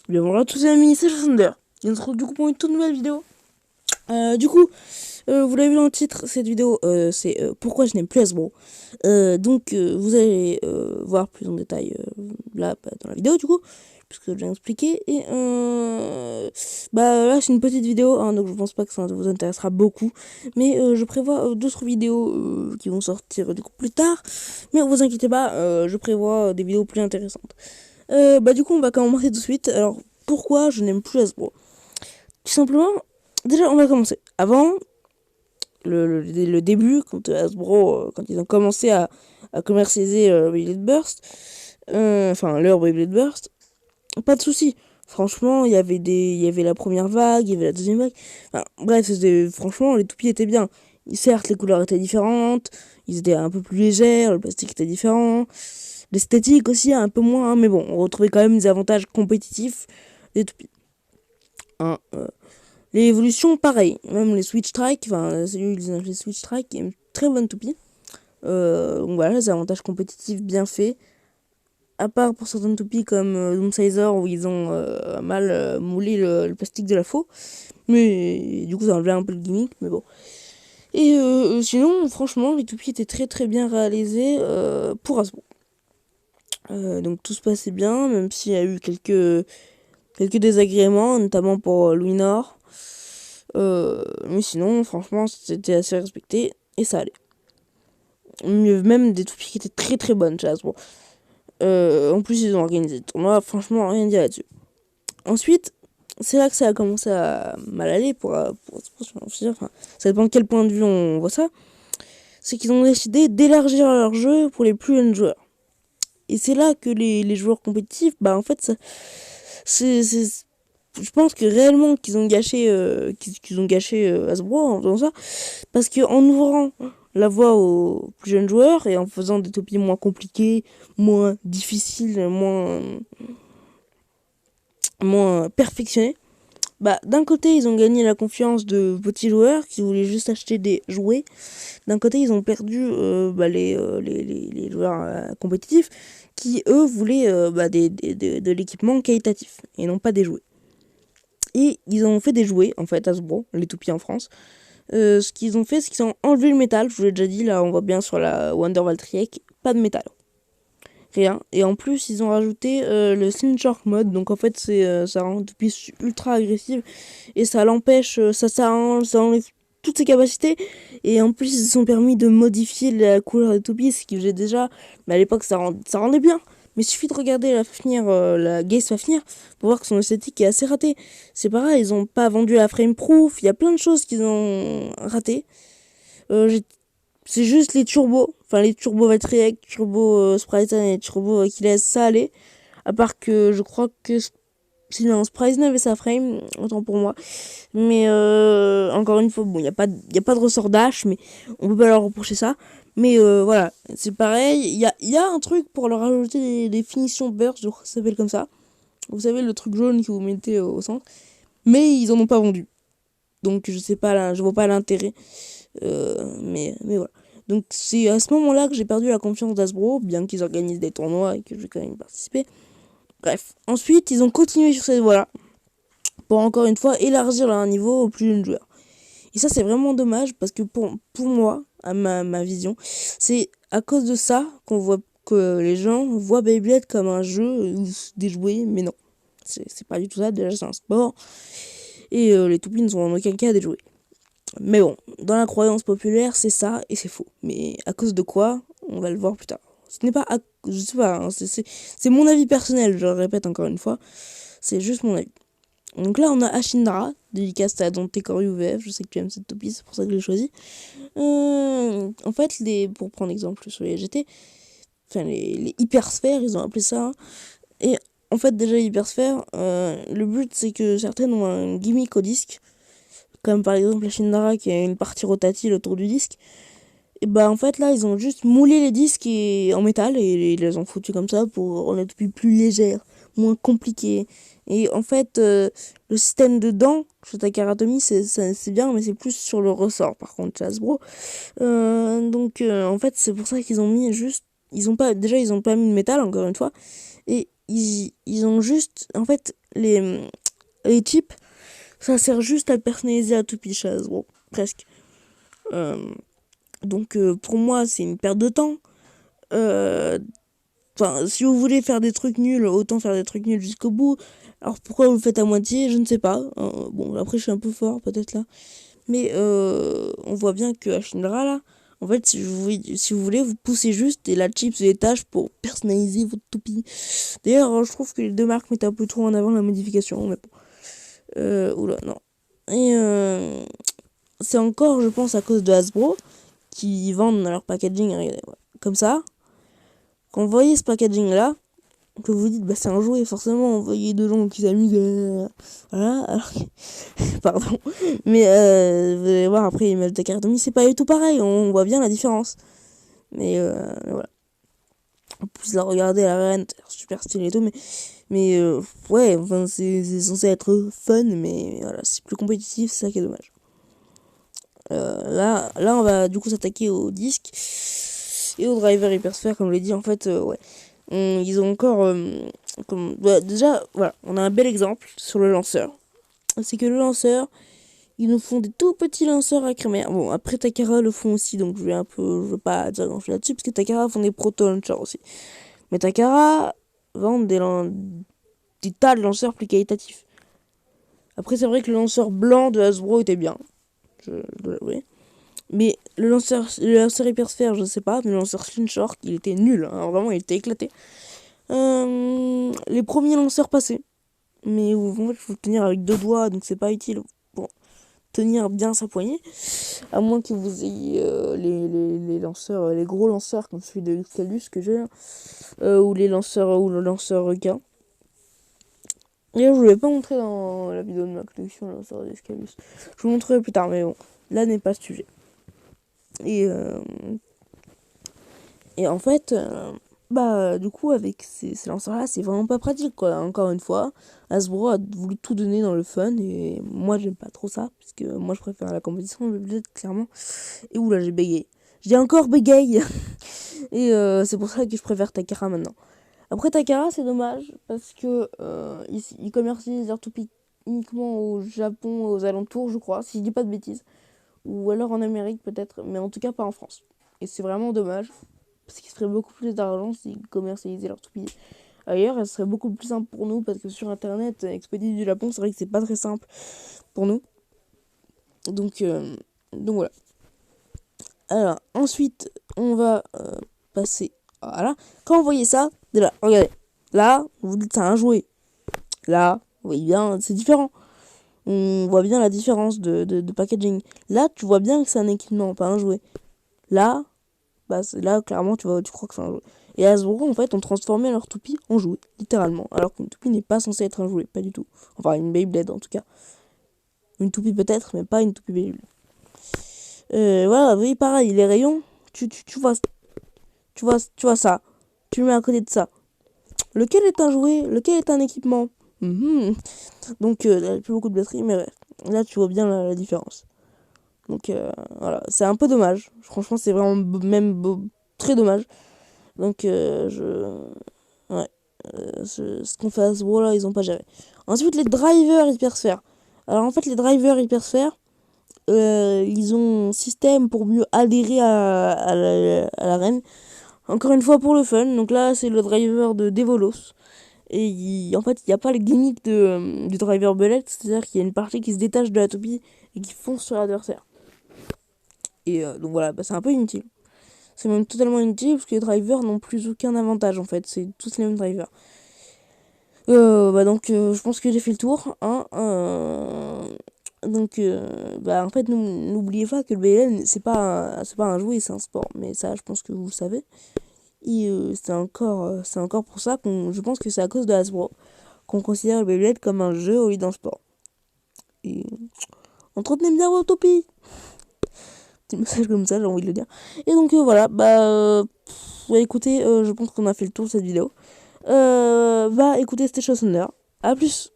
Bien voilà tous les amis, c'est Sander. Et on se retrouve du coup pour une toute nouvelle vidéo. Vous l'avez vu dans le titre, cette vidéo, c'est pourquoi je n'aime plus Hasbro. Vous allez voir plus en détail là dans la vidéo du coup, puisque j'ai expliqué. Là c'est une petite vidéo, hein, donc je pense pas que ça vous intéressera beaucoup. Mais je prévois d'autres vidéos qui vont sortir du coup plus tard. Mais vous inquiétez pas, je prévois des vidéos plus intéressantes. Du coup on va commencer tout de suite. Alors pourquoi je n'aime plus Hasbro? Tout simplement, déjà on va commencer. Avant, le début, quand Hasbro, quand ils ont commencé à commercialiser Beyblade Burst, leur Beyblade Burst, pas de soucis. Franchement, il y avait la première vague, il y avait la deuxième vague. Enfin, bref, franchement, les toupies étaient bien. Certes, les couleurs étaient différentes, ils étaient un peu plus légers, le plastique était différent, l'esthétique aussi un peu moins, hein, mais bon, on retrouvait quand même des avantages compétitifs des toupies. Hein, les évolutions, pareil. Même les Switch Strike, les Switch Strike, une très bonne toupie. Donc voilà, les avantages compétitifs bien faits. À part pour certaines toupies comme Doomsizer où ils ont mal moulé le plastique de la faux. Mais du coup, ça enlevait un peu le gimmick, mais bon. Sinon, franchement, les toupies étaient très très bien réalisées pour Hasbro. Donc tout se passait bien, même s'il y a eu quelques désagréments, notamment pour Louis Nord. Mais sinon, franchement, c'était assez respecté et ça allait. Même des toupies qui étaient très très bonnes chez Hasbro. En plus, ils ont organisé des tournois, franchement, rien à dire là-dessus. Ensuite, c'est là que ça a commencé à mal aller enfin, ça dépend de quel point de vue on voit ça. C'est qu'ils ont décidé d'élargir leur jeu pour les plus jeunes joueurs. Et c'est là que les joueurs compétitifs, en fait, je pense que réellement qu'ils ont gâché, Hasbro en faisant ça. Parce qu'en ouvrant la voie aux plus jeunes joueurs et en faisant des topies moins compliquées, moins difficiles, moins perfectionnées, d'un côté ils ont gagné la confiance de petits joueurs qui voulaient juste acheter des jouets. D'un côté ils ont perdu les joueurs compétitifs qui eux voulaient de l'équipement qualitatif et non pas des jouets. Et ils ont fait des jouets en fait Hasbro, les toupies en France. Ce qu'ils ont fait, c'est qu'ils ont enlevé le métal. Je vous l'ai déjà dit, là on voit bien sur la Wonder Valtryek, pas de métal. Rien. Et en plus, ils ont rajouté le Shark mode. Donc en fait, ça rend une toupie ultra agressive. Et ça l'empêche, ça enlève toutes ses capacités. Et en plus, ils se sont permis de modifier la couleur des toupies, ce qui faisait déjà. Mais à l'époque, ça rendait bien. Mais il suffit de regarder la Gaze Fafnir pour voir que son esthétique est assez ratée. C'est pareil, ils ont pas vendu la frame proof. Il y a plein de choses qu'ils ont ratées. C'est juste les turbos, enfin les turbos Valtryek, turbo Sprite et turbo Achilles, ça allait. À part que je crois que c'est un Sprite avait sa frame, autant pour moi. Mais encore une fois, bon, y a pas de ressort dash, mais on peut pas leur reprocher ça. Mais voilà, c'est pareil. Il y a un truc pour leur ajouter des finitions burst, je crois que ça s'appelle comme ça. Vous savez, le truc jaune que vous mettez au centre. Mais ils en ont pas vendu. Donc je sais pas, là, je vois pas l'intérêt. Mais voilà. Donc c'est à ce moment-là que j'ai perdu la confiance d'Hasbro, bien qu'ils organisent des tournois et que je vais quand même participer. Bref. Ensuite, ils ont continué sur cette voie-là, pour encore une fois élargir leur niveau aux plus jeunes joueurs. Et ça, c'est vraiment dommage, parce que pour moi, à ma vision, c'est à cause de ça que les gens voient Beyblade comme un jeu ou des jouets, mais non. C'est pas du tout ça, déjà c'est un sport, et les toupies ne sont en aucun cas des jouets. Mais bon, dans la croyance populaire, c'est ça et c'est faux. Mais à cause de quoi, on va le voir plus tard. Ce n'est pas je sais pas, hein, c'est mon avis personnel, je le répète encore une fois. C'est juste mon avis. Donc là, on a Ashindra, dédicace à Dante Coryu VF. Je sais que tu aimes cette topie, c'est pour ça que je l'ai choisi. En fait, pour prendre exemple sur les GT, enfin les hypersphères, ils ont appelé ça. Hein. Et en fait, déjà, les hypersphères, le but c'est que certaines ont un gimmick au disque comme par exemple la Shindara qui a une partie rotative autour du disque, et en fait là ils ont juste moulé les disques en métal et ils les ont foutus comme ça pour rendre la toupie plus légère, moins compliquée. Et en fait le système de dents chez Takaratomi c'est bien, mais c'est plus sur le ressort par contre chez Hasbro. En fait c'est pour ça qu'ils ont mis juste, ils ont pas mis de métal encore une fois, et ils ont juste en fait les, les types, ça sert juste à personnaliser la toupie chez Hasbro, presque. Euh, donc pour moi, c'est une perte de temps. Euh, Enfin, si vous voulez faire des trucs nuls, autant faire des trucs nuls jusqu'au bout. Alors pourquoi vous le faites à moitié, je ne sais pas. Bon, après je suis un peu fort peut-être là. Mais on voit bien que Ashindra là, en fait, si vous voulez, vous poussez juste et la chips et les tâches pour personnaliser votre toupie. D'ailleurs, je trouve que les deux marques mettent un peu trop en avant la modification. Mais bon. Oula, non. Et c'est encore, je pense, à cause de Hasbro qui vendent leur packaging, regardez, ouais, comme ça. Quand vous voyez ce packaging là, que vous dites, bah c'est un jouet, forcément, vous voyez deux gens qui s'amusent, voilà, alors pardon. Mais vous allez voir après, les matchs de Takaratomi, c'est pas du tout pareil, on voit bien la différence. Mais voilà. En plus, la regarder à la reine, super stylé et tout, mais ouais, enfin, c'est censé être fun, mais voilà, c'est plus compétitif, c'est ça qui est dommage. Là, on va du coup s'attaquer au disque et au driver hypersphere, comme je l'ai dit, en fait, ouais. Ils ont encore bah, déjà voilà, on a un bel exemple sur le lanceur. C'est que le lanceur, ils nous font des tout petits lanceurs à crémer. Bon, après Takara le font aussi, donc je veux pas dire grand chose là-dessus parce que Takara font des proto launchers aussi. Mais Takara vendent des tas de lanceurs plus qualitatifs. Après c'est vrai que le lanceur blanc de Hasbro était bien, je dois l'avouer. Mais le lanceur hypersphère, je sais pas, mais le lanceur Slingshot, il était nul, hein. Alors vraiment il était éclaté. Les premiers lanceurs passés. Mais en fait, il faut tenir avec deux doigts, donc c'est pas utile pour tenir bien sa poignée. À moins que vous ayez les lanceurs, les gros lanceurs comme celui de Excalibur que j'ai, ou les lanceurs, ou le lanceur requin. D'ailleurs, je ne vais pas montrer dans la vidéo de ma collection le lanceur d'Excalibur. Je vous montrerai plus tard, mais bon, là n'est pas ce sujet. Et, et en fait, bah du coup avec ces lanceurs là c'est vraiment pas pratique quoi. Encore une fois, Hasbro a voulu tout donner dans le fun et moi j'aime pas trop ça parce que moi je préfère la compétition mais peut-être clairement. Et oula j'ai bégayé, j'ai encore bégayé. Et c'est pour ça que je préfère Takara maintenant. Après Takara c'est dommage parce que ils commercialisent leur toupie uniquement au Japon, aux alentours je crois, si je dis pas de bêtises, ou alors en Amérique peut-être, mais en tout cas pas en France. Et c'est vraiment dommage parce qu'ils feraient beaucoup plus d'argent s'ils commercialisaient leur toupie ailleurs. Elle serait beaucoup plus simple pour nous parce que sur internet, expédier du Japon, c'est vrai que c'est pas très simple pour nous. Donc, voilà. Alors, ensuite, on va passer. Voilà. Quand vous voyez ça, là, regardez. Là, vous dites c'est un jouet. Là, vous voyez bien, c'est différent. On voit bien la différence de packaging. Là, tu vois bien que c'est un équipement, pas un jouet. Là, bah là clairement tu crois que c'est un jouet. Et Hasbro en fait ont transformé leur toupie en jouet, littéralement, alors qu'une toupie n'est pas censée être un jouet, pas du tout. Enfin une Beyblade en tout cas. Une toupie peut-être, mais pas une toupie Beyblade. Voilà, oui pareil, les rayons, tu vois ça, tu le mets à côté de ça. Lequel est un jouet, lequel est un équipement. Donc il n'y a plus beaucoup de batterie, mais bref, là tu vois bien la différence. Donc voilà, c'est un peu dommage. Franchement, c'est vraiment très dommage. Donc ouais, ce qu'on fait à ce gros là, ils ont pas géré. Ensuite, les drivers hypersphères. Alors en fait, les drivers hypersphères, ils ont un système pour mieux adhérer à l'arène. Encore une fois pour le fun. Donc là, c'est le driver de Devolos. Et en fait, il n'y a pas le gimmick du driver belette, c'est-à-dire qu'il y a une partie qui se détache de la toupie et qui fonce sur l'adversaire. Et donc voilà, bah, c'est un peu inutile. C'est même totalement inutile parce que les drivers n'ont plus aucun avantage en fait, c'est tous les mêmes drivers. Bah donc je pense que j'ai fait le tour. Hein, donc bah en fait n'oubliez pas que le BLN c'est pas un jouet, c'est un sport. Mais ça je pense que vous le savez. Et c'est encore pour ça qu'on je pense que c'est à cause de Hasbro qu'on considère le Beyblade comme un jeu au lieu d'un sport. Et entretenez bien vos topies. Petit message comme ça, j'ai envie de le dire. Et donc voilà, écoutez, je pense qu'on a fait le tour de cette vidéo. Écoutez, c'était Thunder. À plus.